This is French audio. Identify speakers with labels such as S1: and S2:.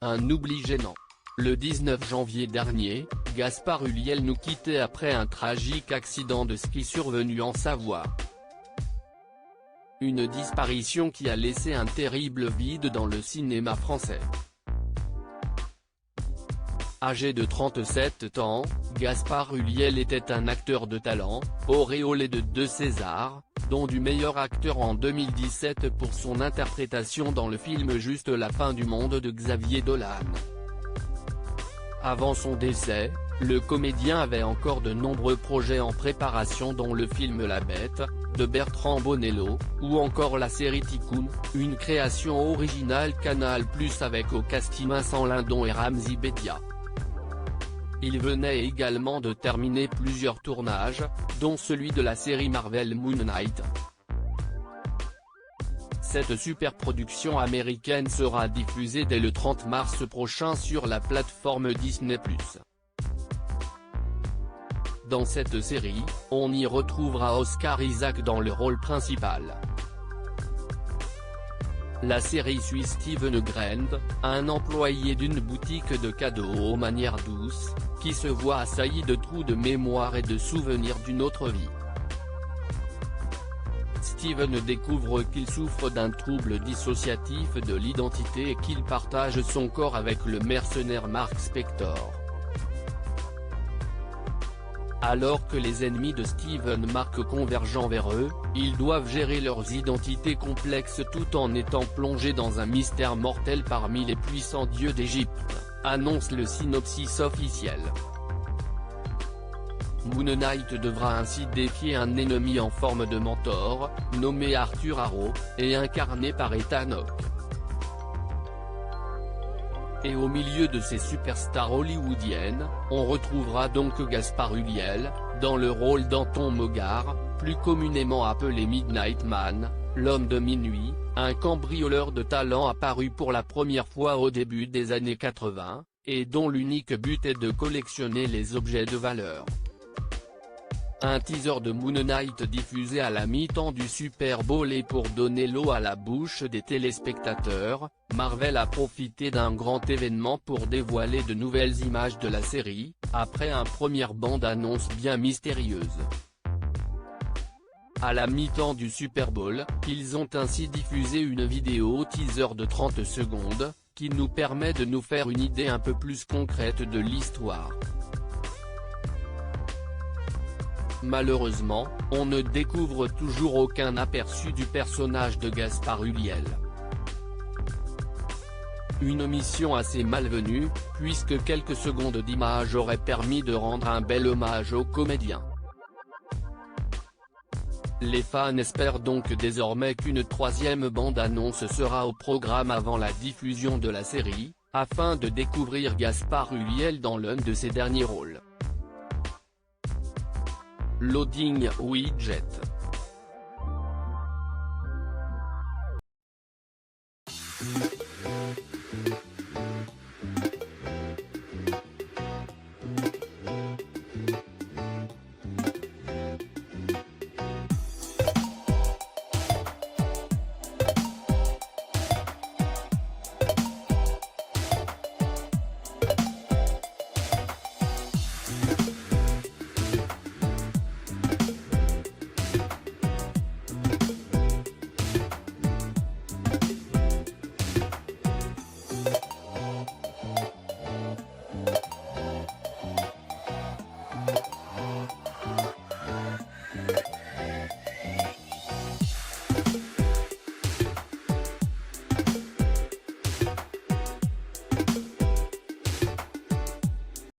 S1: Un oubli gênant. Le 19 janvier dernier, Gaspard Ulliel nous quittait après un tragique accident de ski survenu en Savoie. Une disparition qui a laissé un terrible vide dans le cinéma français. Âgé de 37 ans, Gaspard Ulliel était un acteur de talent, auréolé de 2 Césars, dont du meilleur acteur en 2017 pour son interprétation dans le film Juste la fin du monde de Xavier Dolan. Avant son décès, le comédien avait encore de nombreux projets en préparation dont le film La Bête, de Bertrand Bonello, ou encore la série Ticoun, une création originale Canal+ avec au casting Vincent Lindon et Ramzy Bedia. Il venait également de terminer plusieurs tournages, dont celui de la série Marvel Moon Knight. Cette superproduction américaine sera diffusée dès le 30 mars prochain sur la plateforme Disney+. Dans cette série, on y retrouvera Oscar Isaac dans le rôle principal. La série suit Steven Grant, un employé d'une boutique de cadeaux aux manières douces, qui se voit assailli de trous de mémoire et de souvenirs d'une autre vie. Steven découvre qu'il souffre d'un trouble dissociatif de l'identité et qu'il partage son corps avec le mercenaire Mark Spector. Alors que les ennemis de Steven Mark convergent vers eux, ils doivent gérer leurs identités complexes tout en étant plongés dans un mystère mortel parmi les puissants dieux d'Égypte, annonce le synopsis officiel. Moon Knight devra ainsi défier un ennemi en forme de mentor, nommé Arthur Harrow, et incarné par Ethan Hawke. Et au milieu de ces superstars hollywoodiennes, on retrouvera donc Gaspard Ulliel, dans le rôle d'Anton Mogart, plus communément appelé Midnight Man, l'homme de minuit, un cambrioleur de talent apparu pour la première fois au début des années 80, et dont l'unique but est de collectionner les objets de valeur. Un teaser de Moon Knight diffusé à la mi-temps du Super Bowl et pour donner l'eau à la bouche des téléspectateurs, Marvel a profité d'un grand événement pour dévoiler de nouvelles images de la série, après une première bande-annonce bien mystérieuse. À la mi-temps du Super Bowl, ils ont ainsi diffusé une vidéo teaser de 30 secondes, qui nous permet de nous faire une idée un peu plus concrète de l'histoire. Malheureusement, on ne découvre toujours aucun aperçu du personnage de Gaspard Ulliel. Une omission assez malvenue, puisque quelques secondes d'image auraient permis de rendre un bel hommage au comédien. Les fans espèrent donc désormais qu'une troisième bande-annonce sera au programme avant la diffusion de la série, afin de découvrir Gaspard Ulliel dans l'un de ses derniers rôles. Loading widget.